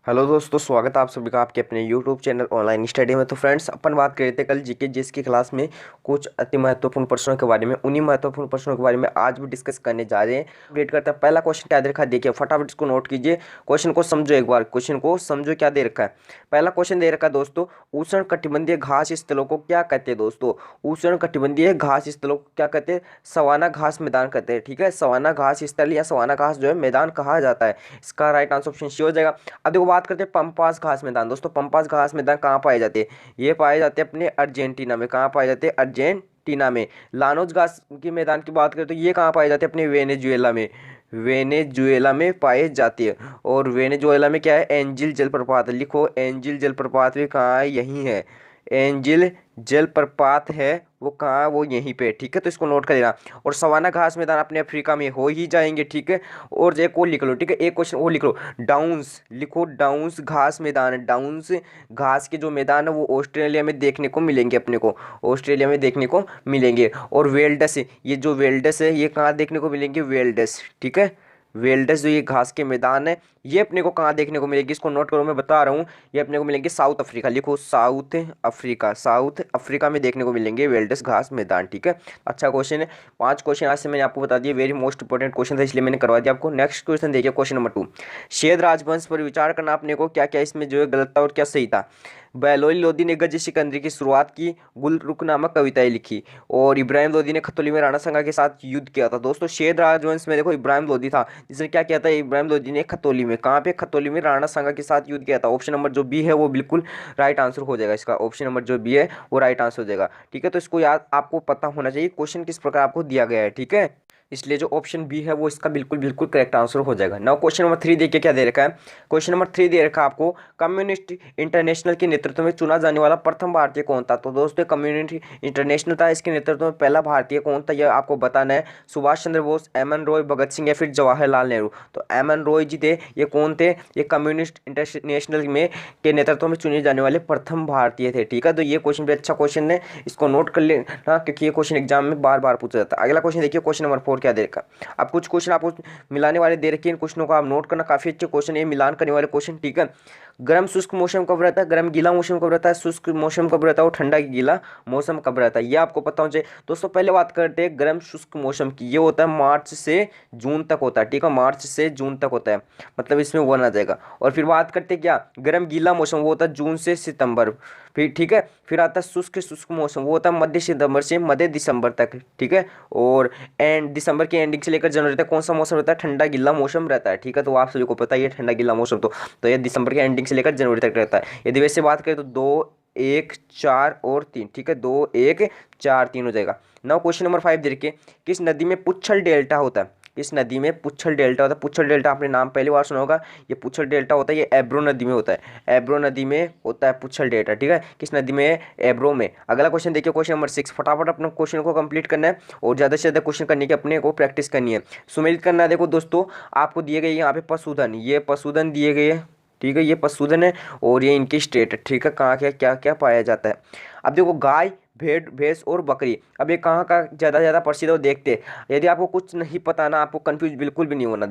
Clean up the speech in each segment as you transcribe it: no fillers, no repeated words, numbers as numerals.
Hello दोस्तों, स्वागत है आप सभी का आपके अपने यूट्यूब चैनल ऑनलाइन स्टडी में। तो फ्रेंड्स, अपन बात कर रहे थे कल जीके जिस की क्लास में कुछ अति महत्वपूर्ण प्रश्नों के बारे में। उन्हीं महत्वपूर्ण प्रश्नों के बारे में आज भी डिस्कस करने जा रहे हैं। वेट करते हैं। पहला क्वेश्चन क्या दे रखा है, देखिए फटाफट इसको नोट कीजिए। क्वेश्चन को समझो, एक बार क्वेश्चन को समझो क्या दे रखा है। पहला क्वेश्चन दे रखा है दोस्तों, उष्ण कटिबंधीय घास स्थलों को क्या कहते हैं। दोस्तों, उष्ण कटिबंधीय घास स्थलों को क्या कहते हैं? सवाना घास मैदान कहते हैं। ठीक है, सवाना घास स्थल या सवाना घास जो है मैदान कहा जाता है। इसका राइट आंसर ऑप्शन सी हो जाएगा। अब देखो बात करते हैं पंपास घास मैदान। दोस्तों, पंपास घास मैदान कहाँ पाए जाते हैं? ये पाए जाते हैं अपने अर्जेंटीना में। कहाँ पाए जाते हैं? अर्जेंटीना में। लानोज घास के मैदान की बात करें तो ये कहाँ पाए जाते हैं? अपने वेनेजुएला में। वेनेजुएला में पाए जाते हैं। और वेनेजुएला में क्या है? एंजिल जलप्रपात। लिखो, एंजिल जलप्रपात भी कहाँ है? यहीं है। एंजिल जलप्रपात है वो कहाँ है? वो यहीं पे। ठीक है, तो इसको नोट कर लेना। और सवाना घास मैदान अपने अफ्रीका में हो ही जाएंगे। ठीक है, और एक और लिख लो। ठीक है, एक क्वेश्चन और लिख लो, डाउन्स। लिखो, डाउन्स घास मैदान है। डाउन्स घास के जो मैदान है वो ऑस्ट्रेलिया में देखने को मिलेंगे अपने को। ऑस्ट्रेलिया में देखने को मिलेंगे। और वेल्डस, ये जो वेल्डस है ये कहाँ देखने को मिलेंगे? वेल्डस। ठीक है, वेल्डस जो ये घास के मैदान है ये अपने को कहाँ देखने को मिलेगी? इसको नोट करो, मैं बता रहा हूँ। ये अपने को मिलेंगे साउथ अफ्रीका। लिखो, साउथ अफ्रीका। साउथ अफ्रीका में देखने को मिलेंगे वेल्डस घास मैदान। ठीक है, अच्छा क्वेश्चन है। 5 क्वेश्चन आज से मैंने आपको बता दिए, वेरी मोस्ट इंपॉर्टेंट क्वेश्चन था इसलिए मैंने करवा दिया आपको। नेक्स्ट क्वेश्चन देखिए, क्वेश्चन नंबर 2। शेद राजवंश पर विचार करना अपने को क्या क्या इसमें जो है गलत था और क्या सही था। बहलोल लोदी ने गज सिकंदरी की शुरुआत की, गुलरुख नामक कविताएं लिखी, और इब्राहिम लोदी ने खतौली में राणा सांगा के साथ युद्ध किया था। दोस्तों, शेद राजवंश में देखो इब्राहिम लोदी था जिसने क्या किया था? इब्राहिम लोदी ने खतौली में, कहाँ पे? खतौली में राणा सांगा के साथ युद्ध किया था। ऑप्शन नंबर जो बी है वो बिल्कुल राइट आंसर हो जाएगा इसका। ऑप्शन नंबर जो बी है वो राइट आंसर हो जाएगा। ठीक है, तो इसको याद आपको पता होना चाहिए क्वेश्चन किस प्रकार आपको दिया गया है। ठीक है, इसलिए जो ऑप्शन बी है वो इसका बिल्कुल बिल्कुल करेक्ट आंसर हो जाएगा। नाउ क्वेश्चन नंबर 3 देखिए क्या दे रखा है। क्वेश्चन नंबर 3 दे रखा है आपको, कम्युनिस्ट इंटरनेशनल के नेतृत्व में चुना जाने वाला प्रथम भारतीय कौन था। तो दोस्तों, कम्युनिस्ट इंटरनेशनल था, इसके नेतृत्व में पहला भारतीय कौन था यह आपको बताना है। सुभाष चंद्र बोस, एम एन रॉय, भगत सिंह या फिर जवाहरलाल नेहरू। तो एम एन रॉय जी थे, ये कौन थे? ये कम्युनिस्ट इंटरनेशनल में के नेतृत्व में चुने जाने वाले प्रथम भारतीय थे। ठीक है, तो ये क्वेश्चन भी अच्छा क्वेश्चन है, इसको नोट कर लेना क्योंकि ये क्वेश्चन एग्जाम में बार बार पूछा जाता है। अगला क्वेश्चन देखिए, क्वेश्चन नंबर 4 क्या दे रखा है। अब कुछ क्वेश्चन आपको मिलाने वाले दे रखे हैं, इन क्वेश्चनों को आप नोट करना। काफी अच्छे क्वेश्चन, ये मिलान करने वाले क्वेश्चन। ठीक है, गर्म शुष्क मौसम कब रहता है? गर्म गीला मौसम कब रहता है? शुष्क मौसम कब रहता है? और ठंडा गीला मौसम कब रहता है? ये आपको पता होना चाहिए। दोस्तों, पहले बात करते हैं गर्म शुष्क मौसम की। ये होता है मार्च से जून तक होता है। ठीक है, मार्च से जून तक होता है, मतलब इसमें वन आ जाएगा। और फिर बात करते हैं क्या, गर्म गीला मौसम, वो होता है जून से सितंबर। फिर ठीक है, फिर आता है शुष्क शुष्क मौसम, वो होता है मध्य सितंबर से मध्य दिसंबर तक। ठीक है, और एंड दिसंबर की एंडिंग से लेकर जनवरी तक कौन सा मौसम रहता है? ठंडा गीला मौसम रहता है। ठीक है, तो आप सभी को पता है ये ठंडा गीला मौसम तो ये दिसंबर के एंडिंग से लेकर जनवरी तक रहता है। यदि वैसे बात करें तो 2, 1, 4 और 3। ठीक है, 2, 1, 4, 3 हो जाएगा। नाउ क्वेश्चन नंबर 5 देखिए, किस नदी में पुच्छल डेल्टा होता है? किस नदी में पुच्छल डेल्टा होता है? पुच्छल डेल्टा आपने नाम पहली बार सुना होगा। ये पुच्छल डेल्टा होता है, ये एब्रो नदी में होता है। एब्रो नदी में होता है पुच्छल डेल्टा। ठीक है, किस नदी में है? एब्रो में। अगला क्वेश्चन देखिए, क्वेश्चन नंबर 6। फटाफट अपने क्वेश्चन को कंप्लीट करना है और ज़्यादा से ज़्यादा क्वेश्चन करने की अपने को प्रैक्टिस करनी है, सुमेलित करना है। देखो दोस्तों, आपको दिए गए यहाँ पे पशुधन, ये पशुधन दिए गए हैं। ठीक है, ये पशुधन है और ये इनकी स्टेट है। ठीक है, कहाँ क्या क्या क्या पाया जाता है। अब देखो, गाय, भेड़, भैंस और बकरी, अब ये कहाँ का ज़्यादा परसिद्ध हो देखते हैं। यदि आपको कुछ नहीं पता ना, आपको कंफ्यूज बिल्कुल भी नहीं होना।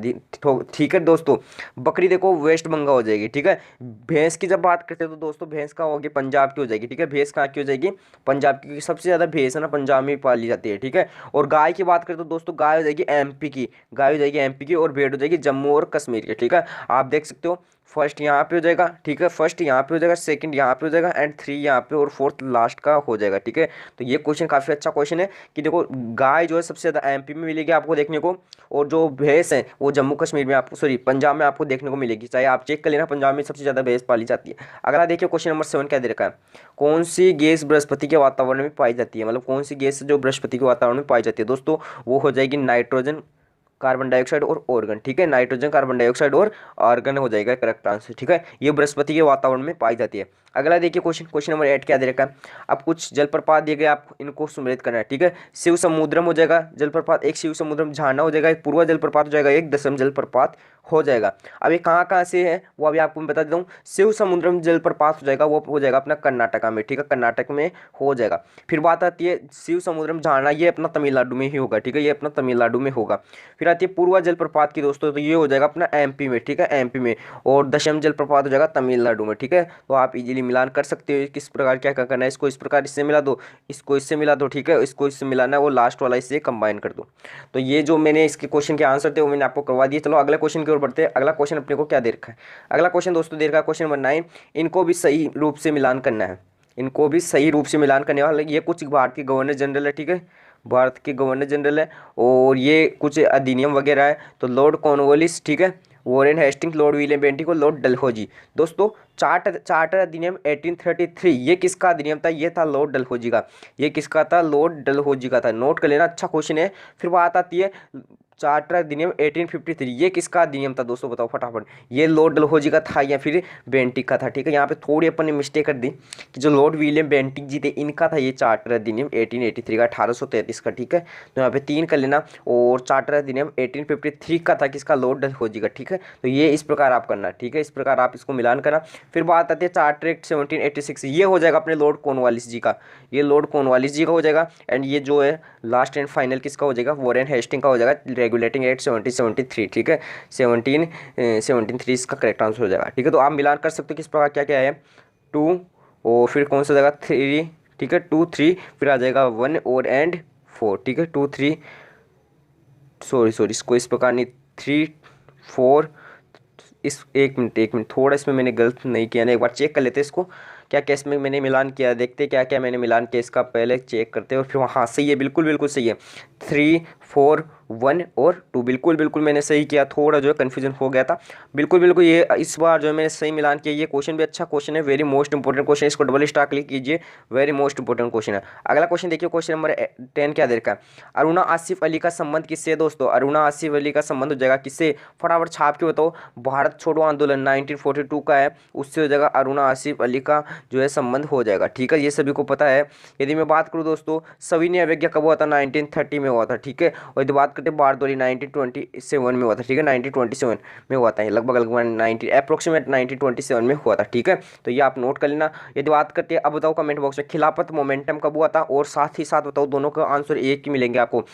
ठीक है दोस्तों, बकरी देखो वेस्ट बंगाल हो जाएगी। ठीक है, भैंस की जब बात करते हैं तो दोस्तों भैंस कहाँ होगी? पंजाब की हो जाएगी। ठीक है, भैंस कहाँ की हो जाएगी? पंजाब की, क्योंकि सबसे ज़्यादा भैंस है ना पंजाब में पाली जाती है। ठीक है, और गाय की बात करें तो दोस्तों गाय हो जाएगी एमपी की। गाय हो जाएगी एमपी की और भेड़ हो जाएगी जम्मू और कश्मीर की। ठीक है, आप देख सकते हो, फर्स्ट यहाँ पे हो जाएगा। ठीक है, फर्स्ट यहाँ पे हो जाएगा, सेकंड यहाँ पे हो जाएगा एंड 3 यहाँ पे और 4th लास्ट का हो जाएगा। ठीक है, तो ये क्वेश्चन काफ़ी अच्छा क्वेश्चन है कि देखो गाय जो है सबसे ज़्यादा एमपी में मिलेगी आपको देखने को, और जो भैंस है वो जम्मू कश्मीर में आपको, सॉरी पंजाब में आपको देखने को मिलेगी। चाहे आप चेक कर लेना, पंजाब में सबसे ज़्यादा भैंस पाली जाती है। अगला देखिए, क्वेश्चन नंबर 7 क्या दे रखा है। कौन सी गैस बृहस्पति के वातावरण में पाई जाती है? मतलब कौन सी गैस जो बृहस्पति के वातावरण में पाई जाती है दोस्तों? वो हो जाएगी नाइट्रोजन, कार्बन डाइऑक्साइड और ऑर्गन। ठीक है, नाइट्रोजन, कार्बन डाइऑक्साइड और आर्गन हो जाएगा करेक्ट आंसर। ठीक है, ये बृहस्पति के वातावरण में पाई जाती है। अगला देखिए क्वेश्चन, क्वेश्चन नंबर 8 क्या दे रखा है। अब कुछ जलप्रपात दिए गए, आप इनको सुमेलित करना है। ठीक है, शिव समुद्रम हो जाएगा जलप्रपात, एक शिव समुद्रम झरना हो जाएगा, एक पूर्वा जलप्रपात हो जाएगा, एक दशम जलप्रपात हो जाएगा। अब ये कहाँ कहाँ से है वो अभी आपको मैं बता देता हूँ। शिव समुद्रम जलप्रपात हो जाएगा, वो हो जाएगा अपना कर्नाटका में, ठीक है, कर्नाटक में हो जाएगा। फिर बात आती है शिव समुद्रम झरना, ये अपना तमिलनाडु में ही होगा, ठीक है, ये अपना तमिलनाडु में होगा। फिर आती है पूर्वा जलप्रपात की दोस्तों, तो ये हो जाएगा अपना एमपी में, ठीक है, एमपी में। और दशम जलप्रपात हो जाएगा तमिलनाडु में, ठीक है। तो आप इजीली मिलान कर सकते हो किस प्रकार क्या क्या करना है। इसको इस प्रकार इससे मिला दो, इसको इससे मिला दो, ठीक है, इसको इससे मिलाना है, वो लास्ट वाला इससे कंबाइन कर दो। तो ये जो मैंने इसके क्वेश्चन के आंसर थे वो मैंने आपको करवा दिए। चलो अगले क्वेश्चन की ओर बढ़ते हैं। अगला क्वेश्चन अपने को क्या दे रखा है, अगला क्वेश्चन दोस्तों दे रखा है क्वेश्चन नंबर 9, इनको भी सही रूप से मिलान करना है, इनको भी सही रूप से मिलान करने वाला। ये कुछ भारत के गवर्नर जनरल है, ठीक है, भारत के गवर्नर जनरल है, और ये कुछ अधिनियम वगैरह है। तो लॉर्ड कॉर्नवालिस, ठीक है, Warren Hastings, Lord William Bentinck और लॉर्ड डलहौजी। दोस्तों चार्टर अधिनियम 1833 ये किसका अधिनियम था, ये था लॉर्ड डलहौजी का, ये किसका था, लॉर्ड डलहौजी का था। नोट कर लेना, अच्छा क्वेश्चन है। फिर बात आती है चार्टर अधिनियम 1853, ये किसका अधिनियम था दोस्तों, बताओ फटाफट। ये लॉर्ड डलहौजी का था या फिर बेंटिक का था, ठीक है। यहाँ पे थोड़ी अपन ने मिस्टेक कर दी कि जो लॉर्ड विलियम बेंटिक जी थे इनका था ये चार्टर अधिनियम 1883 का, 1833 का, ठीक है। तो यहाँ पे 3 कर लेना। और चार्टर अधिनियम 1853 का था किसका, लॉर्ड डलहौजी का, ठीक है। तो ये इस प्रकार आप करना, ठीक है, इस प्रकार आप इसको मिलान करना। फिर बात आती है चार्टर एक्ट 1786, ये हो जाएगा अपने लॉर्ड कॉर्नवालिस जी का, ये लॉर्ड कॉर्नवालिस जी का हो जाएगा। एंड ये जो है लास्ट एंड फाइनल किसका हो जाएगा, वॉरेन हेस्टिंग का हो जाएगा, रेगुलेटिंग एक्ट 1773, ठीक है, 1773 इसका करेक्ट आंसर हो जाएगा, ठीक है। तो आप मिलान कर सकते हो किस प्रकार क्या क्या है, 2 और फिर कौन सा जाएगा 3, ठीक है, 2 3 फिर आ जाएगा 1 और एंड 4, ठीक है, 2 3 सॉरी इसको इस प्रकार नहीं 3 4 इस एक मिनट थोड़ा इसमें मैंने गलत नहीं किया ना, एक बार चेक कर लेते हैं इसको क्या क्या इसमें मैंने मिलान किया, देखते क्या क्या मैंने मिलान किया इसका, पहले चेक करते हैं और फिर हाँ सही है, बिल्कुल बिल्कुल सही है, 3 4 1 और 2 बिल्कुल बिल्कुल मैंने सही किया, थोड़ा जो है कन्फ्यूजन हो गया था, बिल्कुल बिल्कुल ये इस बार जो है मैंने सही मिलान किया। ये क्वेश्चन भी अच्छा क्वेश्चन है, वेरी मोस्ट इंपॉर्टेंट क्वेश्चन, इसको डबल स्टार क्लिक कीजिए, वेरी मोस्ट इंपॉर्टेंट क्वेश्चन है। अगला क्वेश्चन देखिए, क्वेश्चन नंबर 10 क्या दे रखा है, अरुणा आसिफ अली का संबंध किससे है दोस्तों, अरुणा आसिफ अली का संबंध हो जाएगा किससे, फटाफट छाप के बताओ, भारत छोड़ो आंदोलन 1942 का है, उससे हो जाएगा अरुणा आसिफ अली का जो है संबंध हो जाएगा, ठीक है, ये सभी को पता है। यदि मैं बात करूँ दोस्तों सविनय अवज्ञा कब हुआ था, 1930 में हुआ था, ठीक है। और यदि बात करते हैं बारदोली 1927 में हुआ था, ठीक है, 1927 में हुआ था, लगभग लगभग 90 अप्रोक्सीमेट 1927 में हुआ था, ठीक है। तो ये आप नोट कर लेना। यदि बात करते हैं अब बताओ कमेंट बॉक्स में खिलाफत मोमेंटम कब हुआ था, और साथ ही साथ बताओ, दोनों का आंसर एक ही मिलेंगे आपको।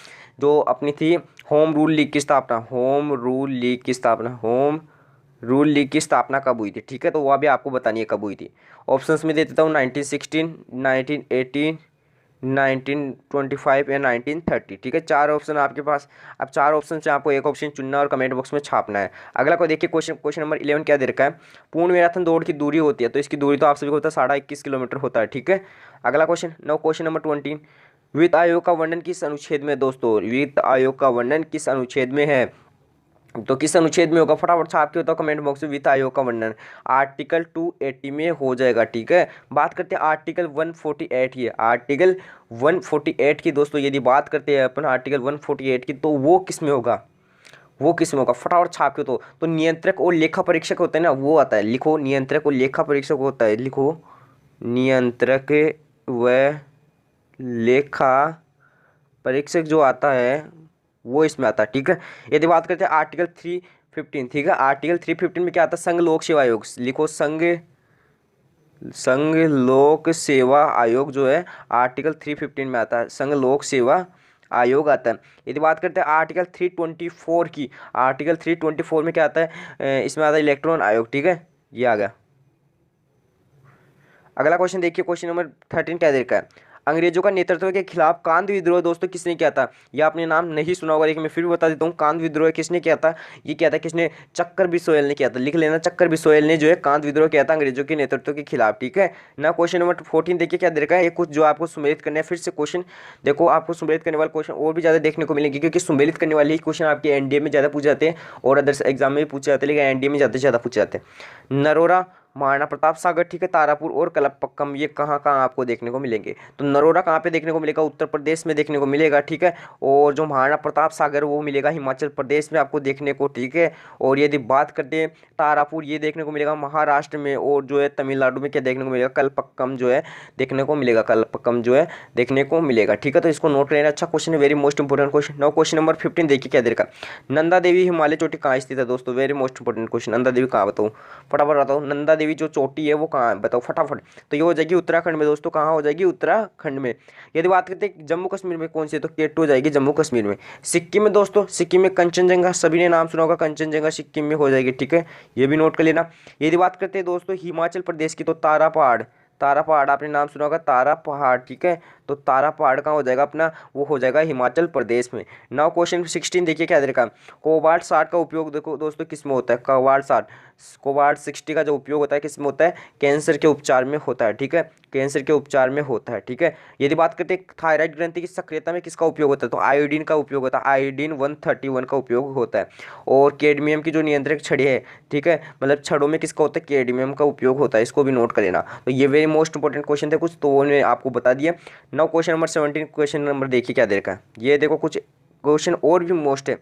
जो अपनी थी होम रूल लीग की स्थापना, होम रूल लीग की स्थापना, होम रूल लीग की स्थापना कब हुई थी, ठीक है, तो वह भी आपको बतानी है कब हुई थी। ऑप्शंस में दे देता हूँ 1916, 1918, 1925 या 1930, ठीक है, 4 ऑप्शन आपके पास। अब 4 ऑप्शन से आपको एक ऑप्शन चुनना और कमेंट बॉक्स में छापना है। अगला को देखिए, क्वेश्चन नंबर 11 क्या दे रखा है, पूर्ण मैराथन दौड़ की दूरी होती है, तो इसकी दूरी तो आप सभी को होता है 21.5 किलोमीटर होता है, ठीक है। अगला क्वेश्चन क्वेश्चन नंबर 20, वित्त आयोग का वर्णन किस अनुच्छेद में दोस्तों, वित्त आयोग का वर्णन किस अनुच्छेद में है, तो किस अनुच्छेद में होगा, फटाफट छाप के बताओ कमेंट बॉक्स में। वित्त आयोग का वर्णन आर्टिकल 280 में हो जाएगा, ठीक है। बात करते हैं आर्टिकल 148 की, आर्टिकल 148 की दोस्तों, यदि बात करते हैं अपन आर्टिकल 148 की, तो वो किस में होगा, वो किस में होगा, फटाफट छाप के तो नियंत्रक और लेखा परीक्षक होते हैं ना, वो आता है, लिखो नियंत्रक और लेखा परीक्षक होता है, लिखो नियंत्रक व लेखा परीक्षक जो आता है वो इसमें आता है, ठीक है। यदि बात करते हैं आर्टिकल 315, ठीक है, आर्टिकल 315 में क्या आता है, संघ लोक सेवा आयोग, लिखो संघ लोक सेवा आयोग जो है आर्टिकल 315 में आता है, संघ लोक सेवा आयोग आता है। यदि बात करते हैं आर्टिकल 324 की, आर्टिकल 324 में क्या आता है, इसमें आता है इलेक्ट्रॉन आयोग, ठीक है, ये आ गया। अगला क्वेश्चन देखिए, क्वेश्चन नंबर 13 क्या देखा है, अंग्रेजों का नेतृत्व के खिलाफ कांद विद्रोह दोस्तों किसने किया था, यह आपने नाम नहीं सुना होगा, लेकिन मैं फिर भी बता देता हूँ, कांद विद्रोह किसने किया था, ये किया था किसने, चक्कर बिसोयल ने किया था, लिख लेना, चक्कर बिसोयल ने जो है कांद विद्रोह किया था अंग्रेजों के नेतृत्व के खिलाफ, ठीक है ना। क्वेश्चन नंबर 14 देखिए क्या दे रखा है, ये कुछ जो आपको सुमेलित करना है, फिर से क्वेश्चन देखो, आपको सुमेलित करने वाले क्वेश्चन और भी ज़्यादा देखने को मिलेंगे, क्योंकि सुमेलित करने वाले ही क्वेश्चन आपके एनडीए में ज़्यादा पूछे जाते हैं और अदर्स एग्जाम में भी पूछे जाते हैं, लेकिन एनडीए में ज़्यादा से ज़्यादा पूछे जाते हैं। नरोरा महाराणा प्रताप सागर, ठीक है, तारापुर और कलपक्कम, ये कहाँ कहाँ आपको देखने को मिलेंगे। तो नरोरा कहाँ पे देखने को मिलेगा, उत्तर प्रदेश में देखने को मिलेगा, ठीक है। और जो महाराणा प्रताप सागर वो मिलेगा हिमाचल प्रदेश में आपको देखने को, ठीक है। और यदि बात करते हैं तारापुर, ये देखने को मिलेगा महाराष्ट्र में, और जो है तमिलनाडु में क्या देखने को मिलेगा, कलपक्कम जो है देखने को मिलेगा, कलपक्कम जो है देखने को मिलेगा, ठीक है। तो इसको नोट लेना, अच्छा क्वेश्चन है, very most important question. Now question number 15 देखिए क्या देगा, नंदा देवी हिमालय चोटी कहाँ स्थित है दोस्तों, very most important question. Nanda Devi कहाँ बताओ, फटाफट बताओ, नंदा देवी जो चोटी है वो कहाँ है बताओ फटाफट। तो ये हो जाएगी उत्तराखंड में दोस्तों, कहाँ हो जाएगी, उत्तराखंड में। यदि बात करते हैं जम्मू कश्मीर में कौन सी है, तो केटू हो जाएगी जम्मू कश्मीर में। सिक्किम में दोस्तों, सिक्किम में कंचनजंगा, सभी ने नाम सुना होगा, कंचनजंगा सिक्किम में हो जाएगी, ठीक है, ये भी नोट कर लेना। यदि बात करते हैं दोस्तों हिमाचल प्रदेश की, तो तारा पहाड़, तारा पहाड़ आपने नाम सुना होगा, तारा पहाड़, ठीक है। तो तारा पहाड़ कहाँ हो जाएगा अपना, वो हो जाएगा हिमाचल प्रदेश में। नाउ क्वेश्चन 16 देखिए क्या दे रखा, कोबाल्ट 60 का उपयोग देखो दोस्तों किस में होता है, कोबाल्ट 60, कोबाल्ट 60 का जो उपयोग होता है किस में होता है, कैंसर के उपचार में होता है, ठीक है, कैंसर के उपचार में होता है, ठीक है। यदि बात करते हैं थायराइड ग्रंथि की सक्रियता में किसका उपयोग होता है, तो आयोडीन का उपयोग होता है, आयोडीन 131 का उपयोग होता है। और कैडमियम की जो नियंत्रक छड़ी है, ठीक है, मतलब छड़ों में किसका होता है, कैडमियम का उपयोग होता है, इसको भी नोट कर लेना। तो ये वेरी मोस्ट इंपॉर्टेंट क्वेश्चन थे कुछ, तो उन्होंने आपको बता दिया। Now question number 17, question number देखिए क्या दे रखा है, ये देखो कुछ क्वेश्चन और भी मोस्ट है,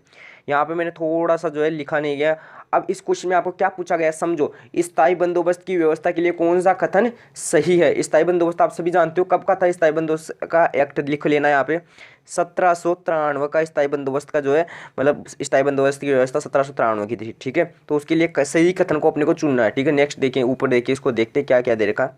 यहाँ पे मैंने थोड़ा सा जो है लिखा नहीं गया। अब इस क्वेश्चन में आपको क्या पूछा गया है समझो, स्थायी बंदोबस्त की व्यवस्था के लिए कौन सा कथन सही है। स्थायी बंदोबस्त आप सभी जानते हो कब का था, स्थायी बंदोबस्त का एक्ट लिख लेना यहाँ पे, 1793 का स्थायी बंदोबस्त का जो है, मतलब स्थायी बंदोबस्त की व्यवस्था 1793 की थी, ठीक है। तो उसके लिए सही कथन को अपने को चुनना है, ठीक है। नेक्स्ट देखिए, ऊपर देखिए, इसको देखते क्या क्या दे रखा,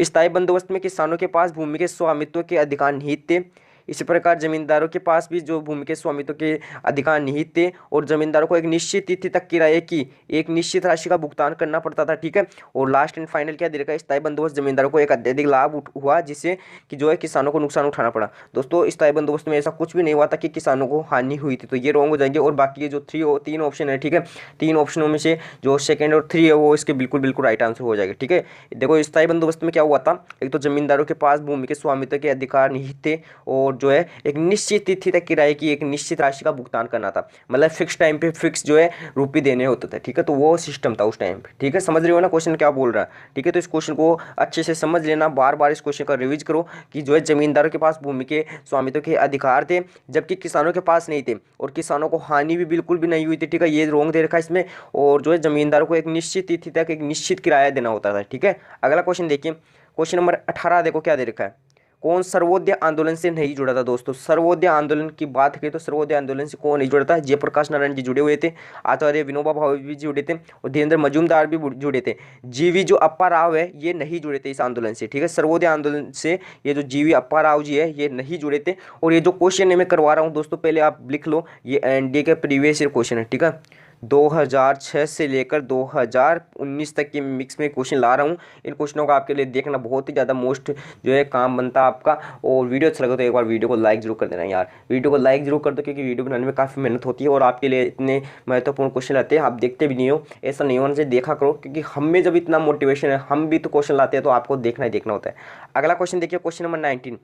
स्थायी बंदोबस्त में किसानों के पास भूमि के स्वामित्व के अधिकार निहित थे, इसी प्रकार जमींदारों के पास भी जो भूमि के स्वामित्व के अधिकार निहित थे, और जमींदारों को एक निश्चित तिथि तक किराए की एक निश्चित राशि का भुगतान करना पड़ता था, ठीक है। और लास्ट एंड फाइनल क्या दे रखा है, स्थायी बंदोबस्त जमींदारों को एक अत्यधिक लाभ हुआ, जिससे कि जो है किसानों को नुकसान उठाना पड़ा। दोस्तों स्थायी बंदोबस्त में ऐसा कुछ भी नहीं हुआ था कि किसानों को हानि हुई थी, तो ये रॉन्ग हो जाएंगे। और बाकी ये जो तीन ऑप्शन है, ठीक है, तीन ऑप्शनों में से जो सेकंड और 3 है वो इसके बिल्कुल बिल्कुल राइट आंसर हो जाएगा, ठीक है। देखो स्थायी बंदोबस्त में क्या हुआ था, एक तो जमींदारों के पास भूमि के स्वामित्व के अधिकार निहित थे, और जो है एक निश्चित तिथि तक किराए की एक निश्चित राशि का भुगतान करना था, मतलब फिक्स टाइम पे फिक्स जो है रुपये देने होते थे, ठीक है। तो वो सिस्टम था उस टाइम पे, ठीक है। समझ रहे हो ना क्वेश्चन क्या बोल रहा है, ठीक है। तो इस क्वेश्चन को अच्छे से समझ लेना, बार बार इस क्वेश्चन का रिवीज करो कि जो है जमींदारों के पास भूमि के स्वामित्व के अधिकार थे, जबकि किसानों के पास नहीं थे, और किसानों को हानि भी बिल्कुल भी नहीं हुई थी, ठीक है, ये रोंग दे रखा है इसमें। और जो है जमींदारों को एक निश्चित तिथि तक एक निश्चित किराया देना होता था, ठीक है। अगला क्वेश्चन देखिए, क्वेश्चन नंबर 18 देखो क्या दे रखा है, कौन सर्वोदय आंदोलन से नहीं जुड़ा था दोस्तों। सर्वोदय आंदोलन की बात करें तो सर्वोदय आंदोलन से कौन नहीं जुड़ा था, जयप्रकाश नारायण जी जुड़े हुए थे, आचार्य विनोबा भावे भी जुड़े थे, और धीरेन्द्र मजूमदार भी जुड़े थे। जीवी जो अप्पा राव है ये नहीं जुड़े थे इस आंदोलन से, ठीक है। सर्वोदय आंदोलन से ये जो जीवी अप्पा राव जी है ये नहीं जुड़े थे। और ये जो क्वेश्चन है मैं करवा रहा हूँ दोस्तों, पहले आप लिख लो, ये एनडीए के प्रीवियस ईयर क्वेश्चन है, ठीक है। 2006 से लेकर 2019 तक के मिक्स में क्वेश्चन ला रहा हूँ। इन क्वेश्चनों का आपके लिए देखना बहुत ही ज़्यादा मोस्ट जो है काम बनता है आपका। और वीडियो अच्छा लगा तो एक बार वीडियो को लाइक जरूर कर देना यार, वीडियो को लाइक जरूर कर दो, क्योंकि वीडियो बनाने में काफ़ी मेहनत होती है और आपके लिए इतने महत्वपूर्ण क्वेश्चन आते हैं, आप देखते भी नहीं हो, ऐसा नहीं होना चाहिए, देखा करो, क्योंकि हम में जब इतना मोटिवेशन है हम भी तो क्वेश्चन लाते हैं, तो आपको देखना ही देखना होता है। अगला क्वेश्चन देखिए, क्वेश्चन नंबर 19,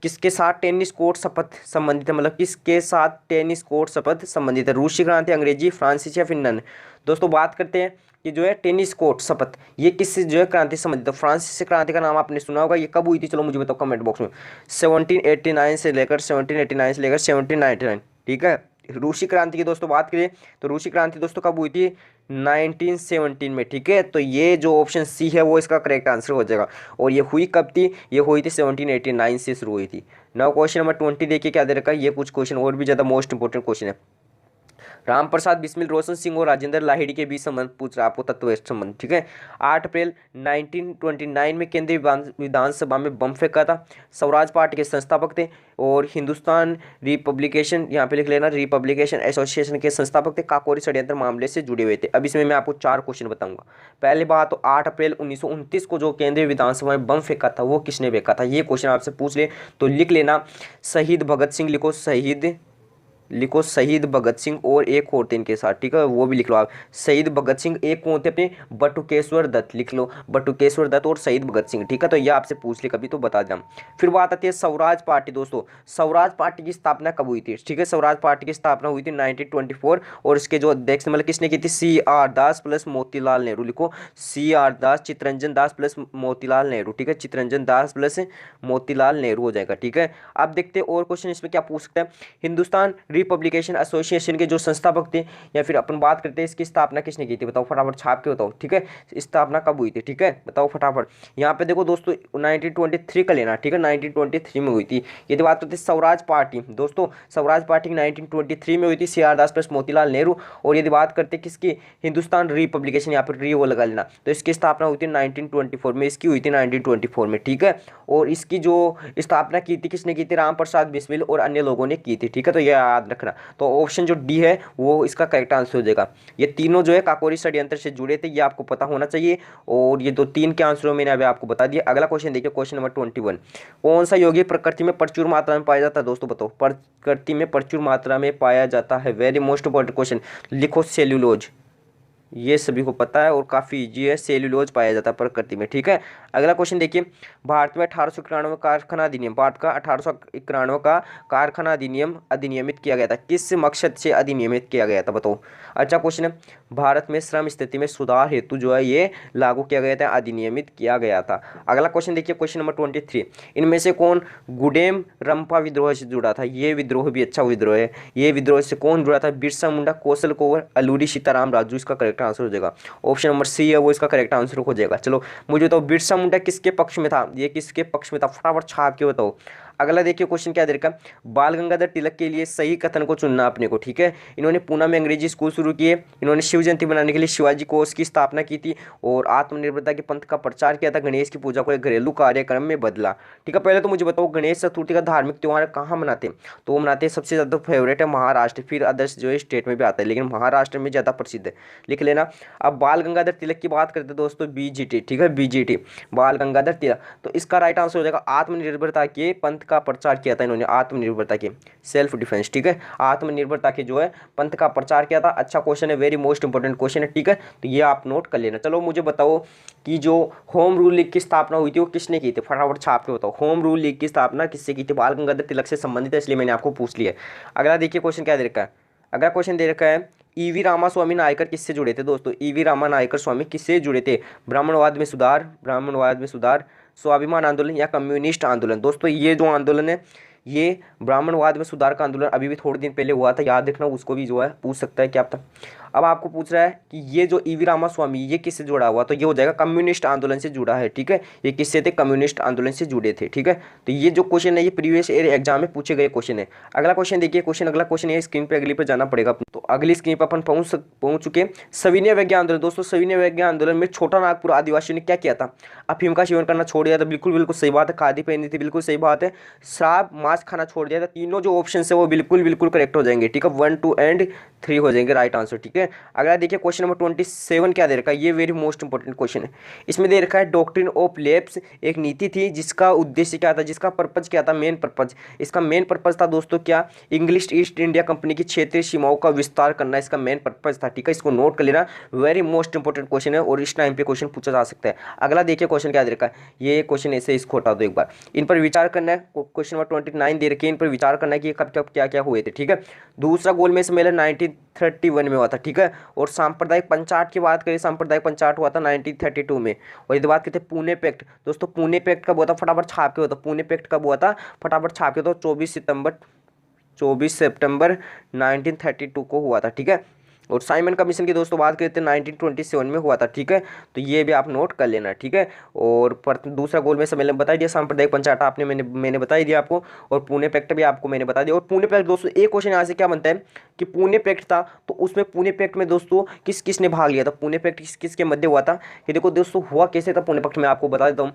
किसके साथ टेनिस कोर्ट शपथ संबंधित है, मतलब किसके साथ टेनिस कोर्ट शपथ संबंधित है, रूसी क्रांति, अंग्रेजी, फ्रांसीसी या फिनलैंड। दोस्तों बात करते हैं कि जो है टेनिस कोर्ट शपथ ये किससे जो है क्रांति संबंधित है। फ्रांसीसी क्रांति का नाम आपने सुना होगा, ये कब हुई थी, चलो मुझे बताओ कमेंट बॉक्स में। 1789 से लेकर 1799, ठीक है। रूसी क्रांति की दोस्तों बात करें तो रूसी क्रांति दोस्तों कब हुई थी, 1917 में, ठीक है। तो ये जो ऑप्शन सी है वो इसका करेक्ट आंसर हो जाएगा। और ये हुई कब थी, ये हुई थी 1789 से शुरू हुई थी। नाउ क्वेश्चन नंबर 20 देखिए क्या दे रखा है, ये कुछ क्वेश्चन और भी ज़्यादा मोस्ट इंपोर्टेंट क्वेश्चन है। रामप्रसाद बिस्मिल, रोशन सिंह और राजेंद्र लाहिड़ी के बीच संबंध पूछ रहा है आपको, तत्व संबंध, ठीक है। 8 अप्रैल 1929 में केंद्रीय विधानसभा में बम फेंका था। स्वराज पार्टी के संस्थापक थे, और हिंदुस्तान रिपब्लिकेशन, यहाँ पे लिख लेना, रिपब्लिकेशन एसोसिएशन के संस्थापक थे। काकोरी षड्यंत्र मामले से जुड़े हुए थे। अब इसमें मैं आपको 4 क्वेश्चन बताऊंगा। पहली बात तो 8 अप्रैल 1929 को जो केंद्रीय विधानसभा में बम फेंका था वो किसने फेंका था, ये क्वेश्चन आपसे पूछ ले तो लिख लेना, शहीद भगत सिंह लिखो, शहीद लिखो शहीद भगत सिंह और एक और थे इनके साथ, ठीक है, वो भी लिख लो आप। शहीद भगत सिंह, एक कौन थे अपने, बटुकेश्वर दत्त, लिख लो बटुकेश्वर दत्त और शहीद भगत सिंह, ठीक है। तो ये आपसे पूछ ले कभी तो बता देना। फिर बात आती है स्वराज पार्टी। दोस्तों स्वराज पार्टी की स्थापना कब हुई थी, ठीक है। स्वराज पार्टी की स्थापना हुई थी 1924 और इसके जो अध्यक्ष मतलब किसने की थी, सी आर दास प्लस मोतीलाल नेहरू, लिखो सी आर दास, चित्तरंजन दास प्लस मोतीलाल नेहरू, ठीक है, चित्तरंजन दास प्लस मोतीलाल नेहरू हो जाएगा, ठीक है। अब देखते हैं और क्वेश्चन इसमें क्या पूछ सकते हैं। हिंदुस्तान रिपब्लिकेशन एसोसिएशन के जो संस्थापक थे, या फिर अपन बात करते हैं इसकी स्थापना किसने की थी, बताओ फटाफट छाप के बताओ, ठीक है। स्थापना कब हुई थी, ठीक है, बताओ फटाफट। यहाँ पे देखो दोस्तों 1923 का लेना, ठीक है, 1923 में हुई थी। ये बात करते हैं स्वराज पार्टी। दोस्तों स्वराज पार्टी 1923 में हुई थी, सी आर दास प्लस मोतीलाल नेहरू। और यदि बात करते हैं किसकी, हिंदुस्तान रिपब्लिकेशन, यहाँ पर री वो लगा लेना, तो इसकी स्थापना हुई थी 1924 में, इसकी हुई थी 1924 में, ठीक है। और इसकी जो स्थापना की थी किसने की थी, राम प्रसाद बिस्मिल और अन्य लोगों ने की थी, ठीक है। तो ये याद रखना। तो ऑप्शन जो डी है वो इसका करेक्ट आंसर हो जाएगा। ये तीनों जो है काकोरी षड्यंत्र से जुड़े थे, ये आपको पता होना चाहिए। और ये दो तीन के आंसरों मैंने अभी आपको बता दिया। अगला क्वेश्चन देखिए, क्वेश्चन नंबर 21। कौन सा यौगिक प्रकृति में प्रचुर मात्रा में पाया जाता है, दोस्तों बताओ, प्रकृति में प्रचुर मात्रा में पाया जाता है, वेरी मोस्ट इंपॉर्टेंट क्वेश्चन, लिखो सेल्यूलोज। ये सभी को पता है और काफ़ी इजी है, सेल्यूलोज पाया जाता है प्रकृति में, ठीक है। अगला क्वेश्चन देखिए, भारत में 1891 कारखाना अधिनियम, भारत का 1891 का कारखाना अधिनियम अधिनियमित किया गया था, किस मकसद से अधिनियमित किया गया था, बताओ। अच्छा क्वेश्चन है, भारत में श्रम स्थिति में सुधार हेतु जो है ये लागू किया गया था, अधिनियमित किया गया था। अगला क्वेश्चन देखिए, क्वेश्चन नंबर 23। इनमें से कौन गुडेम रंपा विद्रोह से जुड़ा था, ये विद्रोह भी अच्छा विद्रोह है। ये विद्रोह से कौन जुड़ा था, बिरसा मुंडा, कौशल कुंवर, अलूरी सीताराम राजू, इसका करेक्ट आंसर हो जाएगा। ऑप्शन नंबर सी है वो इसका करेक्ट आंसर हो जाएगा। चलो मुझे बताओ, बिरसा मुंडा किसके पक्ष में था, ये किसके पक्ष में था, फटाफट छाप के बताओ। अगला देखिए क्वेश्चन क्या दे रखा, बाल गंगाधर तिलक के लिए सही कथन को चुनना अपने को, ठीक है। इन्होंने पूना में अंग्रेजी स्कूल शुरू किए, इन्होंने शिव जयंती बनाने के लिए शिवाजी कोष की स्थापना की थी और आत्मनिर्भरता के पंथ का प्रचार किया था, गणेश की पूजा को एक घरेलू कार्यक्रम में बदला, ठीक है। पहले तो मुझे बताओ, गणेश चतुर्थी का धार्मिक त्यौहार कहाँ मनाते हैं, तो वो मनाते हैं सबसे ज़्यादा फेवरेट है महाराष्ट्र, फिर अदर्स जो है स्टेट में भी आता है, लेकिन महाराष्ट्र में ज़्यादा प्रसिद्ध है, लिख लेना। अब बाल गंगाधर तिलक की बात करते हैं दोस्तों, बीजीटी, ठीक है, बीजीटी, बाल गंगाधर तिलक। तो इसका राइट आंसर हो जाएगा, आत्मनिर्भरता के पंथ का प्रचार किया था इन्होंने, आत्मनिर्भरता के, सेल्फ डिफेंस, ठीक है, आत्मनिर्भरता के जो है पंथ का प्रचार किया था। अच्छा क्वेश्चन है, वेरी मोस्ट इंपॉर्टेंट क्वेश्चन है, ठीक है। तो ये आप नोट कर लेना। चलो मुझे बताओ कि जो होम रूल लीग की स्थापना हुई थी वो किसने की थी, फटाफट छाप के बताओ। होम रूल लीग की स्थापना किससे की थी, बाल गंगाधर तिलक से संबंधित है, इसलिए मैंने आपको पूछ लिया। अगला देखिए क्वेश्चन क्या दे रखा है, अगला क्वेश्चन दे रखा है, ईवी रामास्वामी नायकर किससे जुड़े थे, दोस्तों ईवी रामा नायकर स्वामी किससे जुड़े थे, ब्राह्मणवाद में सुधार, ब्राह्मणवाद में सुधार, स्वाभिमान आंदोलन या कम्युनिस्ट आंदोलन। दोस्तों ये जो आंदोलन है, ये ब्राह्मणवाद में सुधार का आंदोलन अभी भी थोड़े दिन पहले हुआ था, याद रखना, उसको भी जो है पूछ सकता है क्या पता। अब आपको पूछ रहा है कि ये जो ईवी रामास्वामी ये किससे जुड़ा हुआ, तो ये हो जाएगा कम्युनिस्ट आंदोलन से जुड़ा है, ठीक है। ये किससे थे, कम्युनिस्ट आंदोलन से जुड़े थे, ठीक है। तो ये जो क्वेश्चन है ये प्रीवियस ईयर एग्जाम में पूछे गए क्वेश्चन है। अगला क्वेश्चन देखिए, क्वेश्चन अगला क्वेश्चन है, स्क्रीन पे अगली पे जाना पड़ेगा। तो अगली स्क्रीन पर अपन पहुंच चुके। सविनय विज्ञान आंदोलन, दोस्तों सविनय विज्ञान आंदोलन में छोटा नागपुर आदिवासियों ने क्या किया था, अफीम का सेवन करना छोड़ दिया था, बिल्कुल बिल्कुल सही बात है, खादी पहनी थी, बिल्कुल सही बात है, शराब मांस खाना छोड़ दिया था। तीनों जो ऑप्शन है वो बिल्कुल बिल्कुल करेक्ट हो जाएंगे, ठीक है, 1, 2 एंड 3 हो जाएंगे राइट आंसर, ठीक है। अगला देखिए क्वेश्चन नंबर 27 क्या दे रखा है, ये वेरी मोस्ट इंपॉर्टेंट क्वेश्चन है। इसमें दे रखा है डॉक्ट्रिन ऑफ लैप्स एक नीति थी जिसका उद्देश्य क्या था, जिसका पर्पज क्या था, मेन पर्पज, इसका मेन पर्पज था दोस्तों क्या, इंग्लिश ईस्ट इंडिया कंपनी की क्षेत्रीय सीमाओं का विस्तार करना, इसका मेन पर्पज था, ठीक है। इसको नोट कर लेना, वेरी मोस्ट इंपॉर्टेंट क्वेश्चन है और इस टाइम पे क्वेश्चन पूछा जा सकता है। अगला देखिए क्वेश्चन क्या दे रखा है, ये क्वेश्चन ऐसे इसको हटा दो एक बार, इन पर विचार करना है। क्वेश्चन नंबर 29 दे रखे, इन पर विचार करना है कि कब कब क्या क्या हुए थे, ठीक है। दूसरा गोलमेज सम्मेलन 1931 में हुआ था, ठीक है। और सांप्रदायिक पंचाट की बात करें, सांप्रदायिक पंचाट हुआ था 1932 में। और यदि बात करते हैं पुणे पैक्ट, दोस्तों पुणे पैक्ट कब हुआ था, फटाफट छाप के होता, पुणे पैक्ट कब हुआ था, फटाफट छाप के होता, 24 सितंबर 1932 को हुआ था, ठीक है। और साइमन कमीशन की दोस्तों बात करते हैं 1927 में हुआ था, ठीक है। तो ये भी आप नोट कर लेना, ठीक है। और दूसरा गोलमेज सम्मेलन बता दिया, सांप्रदायिक पंचायत आपने मैंने बता ही दिया आपको, और पुणे पैक्ट भी आपको मैंने बता दिया। और पुणे पैक्ट दोस्तों एक क्वेश्चन यहाँ से क्या बनता है कि पुणे पैक्ट था तो उसमें पुणे पैक्ट में दोस्तों किस किस ने भाग लिया था, पुणे पैक्ट किस किस के मध्य हुआ था। ये देखो दोस्तों हुआ कैसे था पुणे पैक्ट में, आपको बता देता हूँ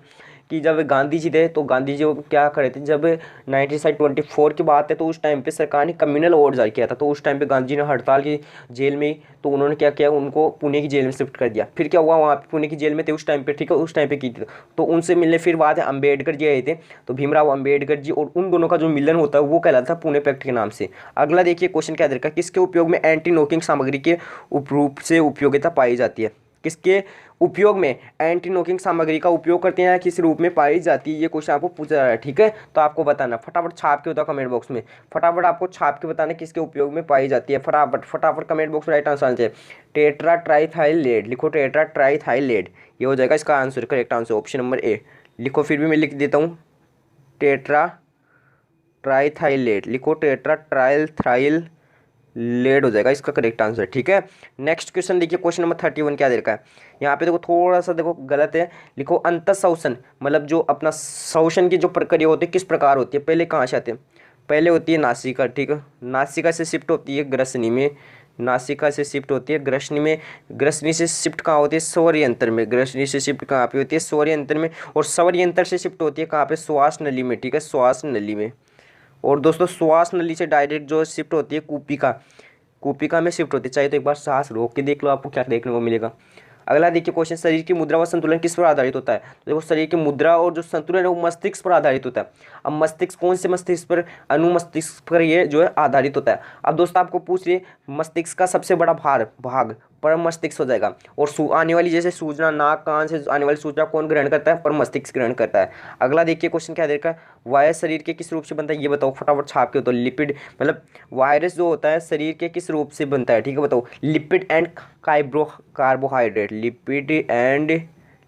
कि जब गांधी जी थे तो गांधी जी क्या करे थे, जब 1924 की बात है तो उस टाइम पे सरकार ने कम्युनल ऑर्डर जारी किया था। तो उस टाइम पे गांधी जी ने हड़ताल की जेल में, तो उन्होंने क्या किया, उनको पुणे की जेल में शिफ्ट कर दिया। फिर क्या हुआ, वहाँ पे पुणे की जेल में थे उस टाइम पे, ठीक है, उस टाइम पे की थी। तो उनसे मिलने फिर बाद अम्बेडकर जी आए थे, तो भीमराव अम्बेडकर जी और उन दोनों का जो मिलन होता है वो कहलाता था पुणे पैक्ट के नाम से। अगला देखिए क्वेश्चन क्या दे रखा है, किसके उपयोग में एंटी नॉकिंग सामग्री के रूप से उपयोगिता पाई जाती है। किसके उपयोग में एंटी नॉकिंग सामग्री का उपयोग करते हैं या किस रूप में पाई जाती है, ये क्वेश्चन आपको पूछा जा रहा है, ठीक है। तो आपको बताना, फटाफट छाप के बताओ कमेंट बॉक्स में, फटाफट आपको छाप के बताना किसके उपयोग में पाई जाती है। फटाफट फटाफट कमेंट बॉक्स में राइट आंसर आंसर टेट्रा ट्राइथाइलेट लिखो, टेट्रा ट्राइथाइलेट, ये हो जाएगा इसका answer, correct answer option number A लिखो। फिर भी मैं लिख देता हूँ, टेट्रा ट्राइथाइलेट लिखो, टेट्रा ट्राइथाइल लेड हो जाएगा इसका करेक्ट आंसर, ठीक है। नेक्स्ट क्वेश्चन देखिए, क्वेश्चन नंबर 31 क्या दे रखा है यहाँ पे, देखो थोड़ा सा देखो गलत है, लिखो अंतःशोषण, मतलब जो अपना शोषण की जो प्रक्रिया होती है किस प्रकार होती है। पहले कहाँ से आते हैं, पहले होती है नासिका, ठीक है, नासिका से शिफ्ट होती है ग्रसनी में, नासिका से शिफ्ट होती है ग्रसनी में, ग्रसनी से शिफ्ट कहाँ होती है, स्वरीय यंत्र में, ग्रसनी से शिफ्ट कहाँ पे होती है, स्वरीय यंत्र में, और स्वरीय यंत्र से शिफ्ट होती है कहाँ पे, श्वास नली में, ठीक है, श्वास नली में। और दोस्तों श्वास नली से डायरेक्ट जो शिफ्ट होती है कूपिका, कूपिका में शिफ्ट होती है। चाहे तो एक बार सांस रोक के देख लो, आपको क्या देखने को मिलेगा। अगला देखिए क्वेश्चन, शरीर की मुद्रा व संतुलन किस पर आधारित होता है। तो देखो शरीर की मुद्रा और जो संतुलन है वो मस्तिष्क पर आधारित होता है। अब मस्तिष्क कौन से मस्तिष्क पर, अनुमस्तिष्क पर ये जो है आधारित होता है। अब दोस्तों आपको पूछ रही मस्तिष्क का सबसे बड़ा भाग परम मस्तिष्क हो जाएगा, और आने वाली जैसे सूचना नाक कान से आने वाली सूचना कौन ग्रहण करता है, परम मस्तिष्क ग्रहण करता है। अगला देखिए क्वेश्चन क्या देखा, वायरस शरीर के किस रूप से बनता है, ये बताओ फटाफट छाप के। तो लिपिड, मतलब वायरस जो होता है शरीर के किस रूप से बनता है, ठीक है, बताओ। Lipid and carbohydrate, lipid and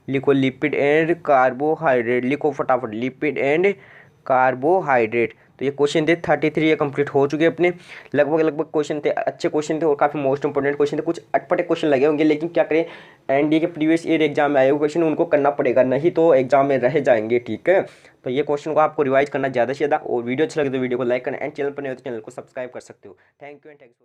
लिखो, लिपिड एंड कार्बोहाइड्रेट लिखो फटाफट, लिपिड एंड कार्बोहाइड्रेट। तो ये क्वेश्चन थे 33, ये कंप्लीट हो चुके अपने, लगभग क्वेश्चन थे, अच्छे क्वेश्चन थे और काफ़ी मोस्ट इंपोर्टेंट क्वेश्चन थे। कुछ अटपटे क्वेश्चन लगे होंगे, लेकिन क्या करें, एनडीए के प्रीवियस ईयर एग्जाम में आए हुए क्वेश्चन उनको करना पड़ेगा, नहीं तो एग्जाम में रह जाएंगे, ठीक है। तो ये क्वेश्चन को आपको रिवाइज करना ज़्यादा से ज़्यादा, और वीडियो अच्छा लगे तो वीडियो को लाइक करना, एंड चैनल पर नहीं हो तो चैनल को सब्सक्राइब कर सकते हो। Thank you and thanks.